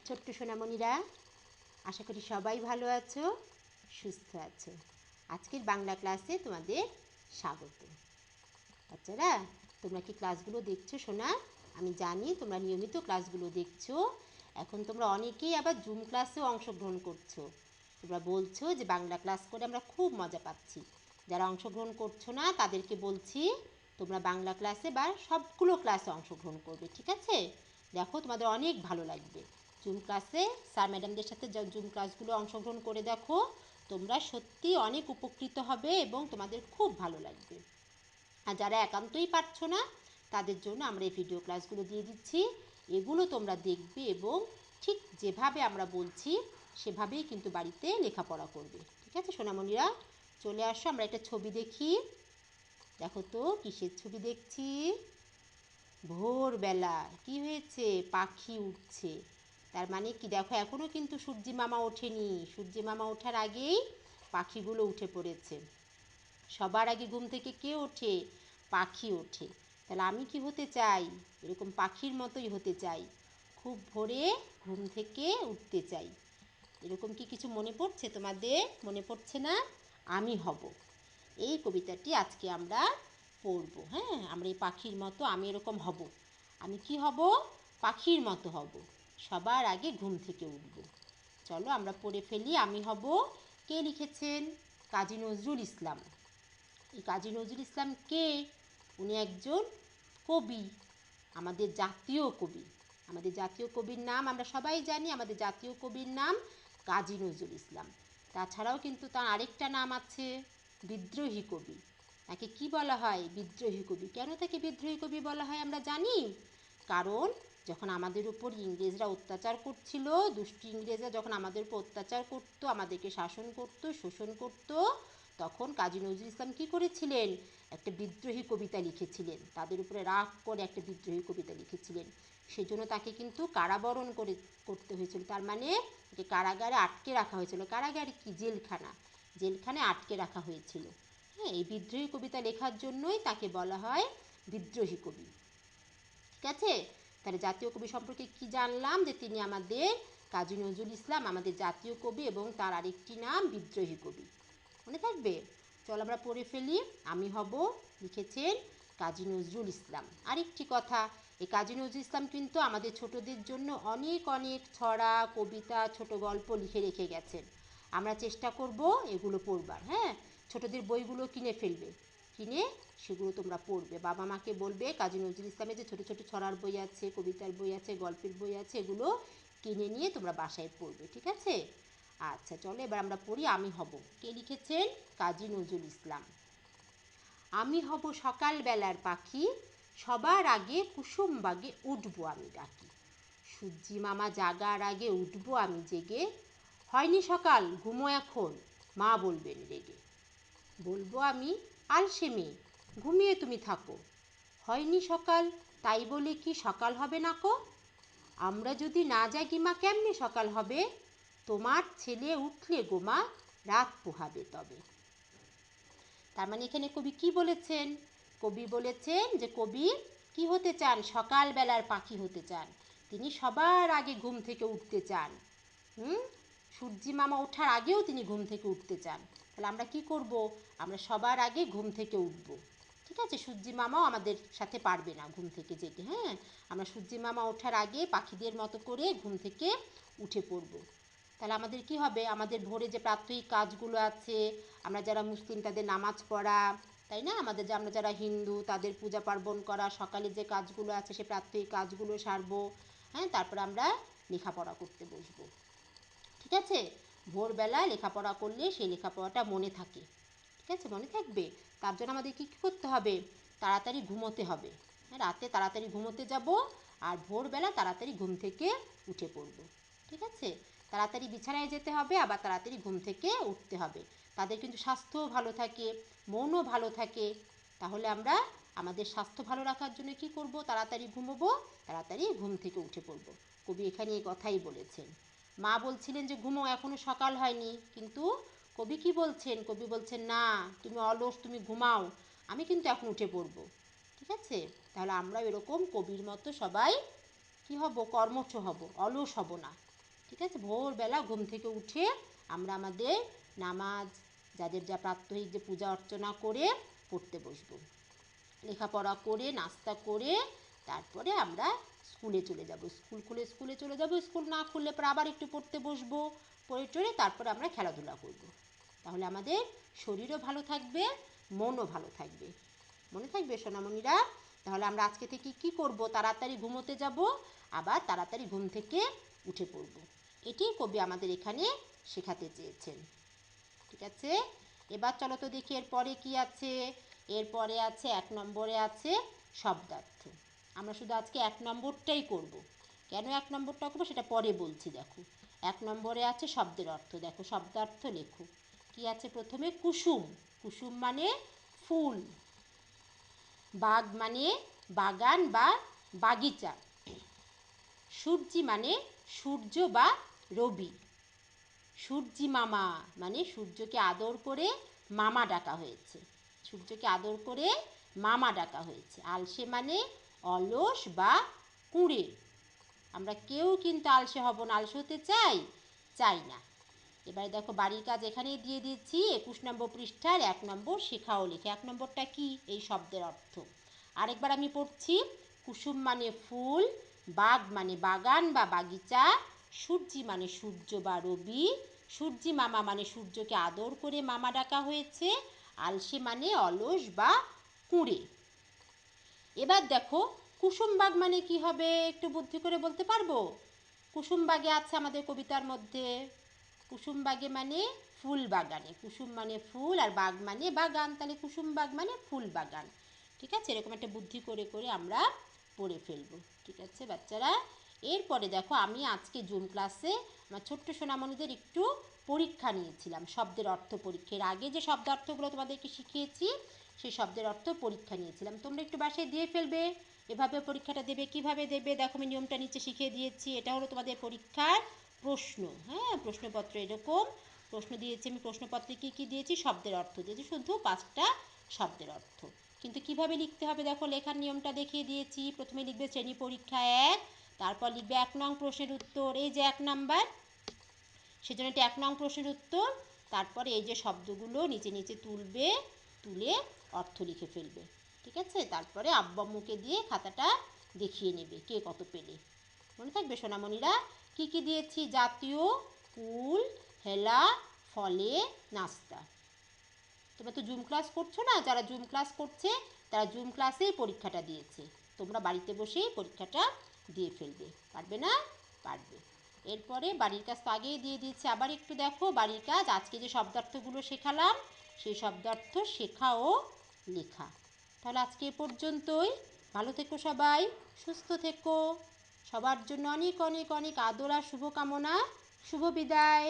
ছোট্ট সোনামণিরা, আশা করি সবাই ভালো আছো, সুস্থ আছো। আজকের বাংলা ক্লাসে তোমাদের স্বাগত। বাচ্চারা, তোমরা কি ক্লাসগুলো দেখছো সোনা? আমি জানি তোমরা নিয়মিত ক্লাসগুলো দেখছো। এখন তোমরা অনেকেই আবার জুম ক্লাসেও অংশগ্রহণ করছো। তোমরা বলছো যে বাংলা ক্লাস করে আমরা খুব মজা পাচ্ছি। যারা অংশগ্রহণ করছো না তাদেরকে বলছি তোমরা বাংলা ক্লাসে বা সবগুলো ক্লাসে অংশগ্রহণ করবে, ঠিক আছে? দেখো, তোমাদের অনেক ভালো লাগবে। জুম ক্লাসে স্যার ম্যাডামদের সাথে জুম ক্লাসগুলো অংশগ্রহণ করে দেখো, তোমরা সত্যি অনেক উপকৃত হবে এবং তোমাদের খুব ভালো লাগবে। আর যারা একান্তই পারছো না তাদের জন্য আমরা এই ভিডিও ক্লাসগুলো দিয়ে দিচ্ছি। এগুলো তোমরা দেখবে এবং ঠিক যেভাবে আমরা বলছি সেভাবেই কিন্তু বাড়িতে লেখাপড়া করবে, ঠিক আছে সোনামণিরা? চলে আসো, আমরা একটা ছবি দেখি। দেখো তো কিসের ছবি দেখছি? ভোরবেলা। কি হয়েছে? পাখি উঠছে। তার মানে কি, দেখো এখনও কিন্তু সূর্যি মামা ওঠেনি। সূর্যি মামা ওঠার আগেই পাখিগুলো উঠে পড়েছে। সবার আগে ঘুম থেকে কে ওঠে? পাখি ওঠে। তাহলে আমি কি হতে চাই? এরকম পাখির মতোই হতে চাই, খুব ভোরে ঘুম থেকে উঠতে চাই। এরকম কি কিছু মনে পড়ছে তোমাদের? মনে পড়ছে না? আমি হব, এই কবিতাটি আজকে আমরা পড়ব। হ্যাঁ, আমরা এই পাখির মতো আমি এরকম হব। আমি কি হব? পাখির মতো হব, সবার আগে ঘুম থেকে উঠব। চলো আমরা পড়ে ফেলি। আমি হব। কে লিখেছেন? কাজী নজরুল ইসলাম। এই কাজী নজরুল ইসলাম কে? উনি একজন কবি, আমাদের জাতীয় কবি। আমাদের জাতীয় কবির নাম আমরা সবাই জানি। আমাদের জাতীয় কবির নাম কাজী নজরুল ইসলাম। তাছাড়াও কিন্তু তার আরেকটা নাম আছে, বিদ্রোহী কবি। তাকে কি বলা হয়? বিদ্রোহী কবি। কেন তাকে বিদ্রোহী কবি বলা হয় আমরা জানি? কারণ যখন আমাদের উপর ইংরেজরা অত্যাচার করছিল, দুষ্ট ইংরেজরা যখন আমাদের উপর অত্যাচার করতো, আমাদেরকে শাসন করতো, শোষণ করতো, তখন কাজী নজরুল ইসলাম কী করেছিলেন? একটা বিদ্রোহী কবিতা লিখেছিলেন। তাদের উপরে রাগ করে একটা বিদ্রোহী কবিতা লিখেছিলেন। সেজন্য তাকে কিন্তু কারাবরণ করতে হয়েছিল। তার মানে তাকে কারাগারে আটকে রাখা হয়েছিল। কারাগারে কি? জেলখানা। জেলখানে আটকে রাখা হয়েছিল। হ্যাঁ, এই বিদ্রোহী কবিতা লেখার জন্যই তাকে বলা হয় বিদ্রোহী কবি, ঠিক আছে? তাহলে জাতীয় কবি সম্পর্কে কি জানলাম? যে তিনি আমাদের কাজী নজরুল ইসলাম আমাদের জাতীয় কবি এবং তার আরেকটি নাম বিদ্রোহী কবি। মনে থাকবে? চল আমরা পড়ে ফেলি। আমি হব লিখেছেন কাজী নজরুল ইসলাম। আরেকটি কথা, এই কাজী নজরুল ইসলাম কিন্তু আমাদের ছোটদের জন্য অনেক অনেক ছড়া, কবিতা, ছোট গল্প লিখে রেখে গেছেন। আমরা চেষ্টা করব এগুলো পড়বার। হ্যাঁ, ছোটদের বইগুলো কিনে ফেলবে, কিনে সেগুলো তোমরা পড়বে। বাবা মাকে বলবে কাজী নজরুল ইসলামের যে ছোটো ছোটো ছড়ার বই আছে, কবিতার বই আছে, গল্পের বই আছে, এগুলো কিনে নিয়ে তোমরা বাসায় পড়বে, ঠিক আছে? আচ্ছা, চলো এবার আমরা পড়ি। আমি হব। কে লিখেছেন? কাজী নজরুল ইসলাম। আমি হব সকালবেলার পাখি, সবার আগে কুসুম বাগে উঠবো আমি ডাকি। সূর্যি মামা জাগার আগে উঠবো আমি জেগে, হয়নি সকাল ঘুমো এখন, মা বলবেন রেগে। বলবো আমি, আলসে মেয়ে, ঘুমিয়ে তুমি থাকো, হয়নি সকাল তাই বলে কি সকাল হবে না কো? আমরা যদি না জাগি মা কেমনে সকাল হবে? তোমার ছেলে উঠলে গো মা রাত পোহাবে তবে। তার মানে এখানে কবি কি বলেছেন? কবি বলেছেন যে কবি কি হতে চান? সকালবেলার পাখি হতে চান। তিনি সবার আগে ঘুম থেকে উঠতে চান। সূর্যি মামা ওঠার আগেও তিনি ঘুম থেকে উঠতে চান। তাহলে আমরা কি করব? আমরা সবার আগে ঘুম থেকে উঠব, ঠিক আছে? সূর্যি মামাও আমাদের সাথে পারবে না ঘুম থেকে জেগে। হ্যাঁ, আমরা সূর্যি মামা ওঠার আগে পাখিদের মতো করে ঘুম থেকে উঠে পড়ব। তাহলে আমাদের কি হবে? আমাদের ভোরে যে প্রাত্যহিক কাজগুলো আছে, আমরা যারা মুসলিম তাদের নামাজ পড়া, তাই না? আমাদের যে আমরা যারা হিন্দু তাদের পূজা পার্বণ করা, সকালে যে কাজগুলো আছে সে প্রাত্যহিক কাজগুলো সারবো। হ্যাঁ, তারপরে আমরা লেখাপড়া করতে বসবো, ঠিক আছে? ভোরবেলা লেখাপড়া করলে সেই লেখাপড়াটা মনে থাকে, ঠিক আছে? মনে থাকবে। তার জন্য আমাদের কী করতে হবে? তাড়াতাড়ি ঘুমোতে হবে। রাতে তাড়াতাড়ি ঘুমোতে যাব আর ভোরবেলা তাড়াতাড়ি ঘুম থেকে উঠে পড়ব, ঠিক আছে? তাড়াতাড়ি বিছানায় যেতে হবে, আবার তাড়াতাড়ি ঘুম থেকে উঠতে হবে। তাদের কিন্তু স্বাস্থ্যও ভালো থাকে, মনও ভালো থাকে। তাহলে আমরা আমাদের স্বাস্থ্য ভালো রাখার জন্য কী করব? তাড়াতাড়ি ঘুমোবো, তাড়াতাড়ি ঘুম থেকে উঠে পড়ব। কবি এখানে এই কথাই বলেছেন। মা বলছিলেন যে ঘুমো, এখনও সকাল হয়নি, কিন্তু কবি কি বলছেন? কবি বলছেন না, তুমি অলস, তুমি ঘুমাও, আমি কিন্তু এখন উঠে পড়ব, ঠিক আছে? তাহলে আমরা এরকম কবির মতো সবাই কি হব? কর্মঠ হব, অলস হব না। ঠিক আছে, ভোরবেলা ঘুম থেকে উঠে আমরা আমাদের নামাজ, যাদের যা প্রাত্যহিক যে পূজা অর্চনা করে পড়তে বসবো। লেখাপড়া করে নাস্তা করে তারপরে আমরা স্কুলে চলে যাব। স্কুল খুলে স্কুলে চলে যাব, স্কুল না খুললে পরে আবার একটু পড়তে বসবো, পড়ে টড়ে তারপরে আমরা খেলাধুলা করব। তাহলে আমাদের শরীরও ভালো থাকবে, মনও ভালো থাকবে। মনে থাকবে সোনামণিরা? তাহলে আমরা আজকে থেকে কি করব? তাড়াতাড়ি ঘুমোতে যাব, আবার তাড়াতাড়ি ঘুম থেকে উঠে পড়ব। এটি কবি আমাদের এখানে শেখাতে চেয়েছেন। ঠিক আছে, এবার চলো তো দেখি এরপরে কি আছে। এরপরে আছে 1 নম্বরে আছে শব্দার্থ। আমরা শুধু আজকে 1 নম্বরটাই করব। কেন 1 নম্বরটা করবো সেটা পরে বলছি। দেখো 1 নম্বরে আছে শব্দের অর্থ। দেখো শব্দার্থ লেখো। কি আছে প্রথমে? কুসুম। কুসুম মানে ফুল। বাগ মানে বাগান বা বাগিচা। সূর্যি মানে সূর্য বা রবি। সূর্যি মামা মানে সূর্যকে আদর করে মামা ডাকা হয়েছে। সূর্যকে আদর করে মামা ডাকা হয়েছে। আলসে মানে অলস বা কুঁড়ে। আমরা কেউ কিন্তু আলসে হব না। আলসে হতে চাই না। এবারে দেখো বাড়ির কাজ এখানেই দিয়ে দিচ্ছি। 21 নম্বর পৃষ্ঠার 1 নম্বর শেখাও লিখে। 1 নম্বরটা কি? এই শব্দের অর্থ আরেকবার আমি পড়ছি। কুসুম মানে ফুল, বাগ মানে বাগান বা বাগিচা, সূর্যি মানে সূর্য বা রবি, সূর্যি মামা মানে সূর্যকে আদর করে মামা ডাকা হয়েছে, আলসে মানে অলস বা কুঁড়ে। এবার দেখো কুসুমবাগ মানে কি হবে? একটু বুদ্ধি করে বলতে পারবো? কুসুমবাগে আছে আমাদের কবিতার মধ্যে। কুসুমবাগে মানে ফুল বাগানে। কুসুম মানে ফুল আর বাগ মানে বাগান, তাহলে কুসুমবাগ মানে ফুল বাগান। ঠিক আছে, এরকম একটা বুদ্ধি করে করে আমরা পড়ে ফেলবো। ঠিক আছে বাচ্চারা? এরপরে দেখো আমি আজকে জুম ক্লাসে আমার ছোট্ট সোনামণিদের একটু পরীক্ষা নিয়েছিলাম, শব্দের অর্থ পরীক্ষা। এর আগে যে শব্দার্থগুলো তোমাদেরকে শিখিয়েছি সেই শব্দের অর্থ পরীক্ষা নিয়েছিলাম। তোমরা একটু বাসায় দিয়ে ফেলবে। এভাবে পরীক্ষাটা দেবে। কিভাবে দেবে দেখো আমি নিয়মটা নিচে শিখিয়ে দিয়েছি। এটা হলো তোমাদের পরীক্ষার প্রশ্ন। হ্যাঁ, প্রশ্নপত্র এরকম প্রশ্ন দিয়েছি আমি। প্রশ্নপত্রে কী কী দিয়েছি? শব্দের অর্থ দিয়েছি, শুধু 5টা শব্দের অর্থ। কিন্তু কিভাবে লিখতে হবে দেখো, লেখার নিয়মটা দেখিয়ে দিয়েছি। প্রথমে লিখবে শ্রেণী পরীক্ষা 1, তারপর লিখবে 1 নং প্রশ্নের উত্তর, এই যে 1 নাম্বার, সেজন্য এটা 1 নং প্রশ্নের উত্তর। তারপরে এই যে শব্দগুলো নিচে নিচে তুলবে, তুলে অর্থ লিখে ফেলবে। ঠিক আছে, তারপরে আব্বু আম্মুকে দিয়ে খাতাটা দেখিয়ে নেবে কে কত পেলে। মনে থাকবে সোনামণিরা? কি কি দিয়েছি? জাতীয়, কুল, হেলা, ফলে, নাস্তা। তোমরা তো জুম ক্লাস করছো না? যারা জুম ক্লাস করছে তারা জুম ক্লাসেই পরীক্ষাটা দিয়েছে। তোমরা বাড়িতে বসেই পরীক্ষাটা দিয়ে ফেলবে। পারবে না? পারবে। এরপরে বাড়ির কাজ তো আগেই দিয়ে দিয়েছে। আবার একটু দেখো বাড়ির কাজ। আজকে যে শব্দার্থগুলো শেখালাম সেই শব্দার্থ শেখা ও লেখা। তাহলে আজকে এ পর্যন্তই। ভালো থেকো সবাই, সুস্থ থেকো। সবার জন্য অনেক অনেক অনেক আদর আর শুভকামনা। শুভ বিদায়।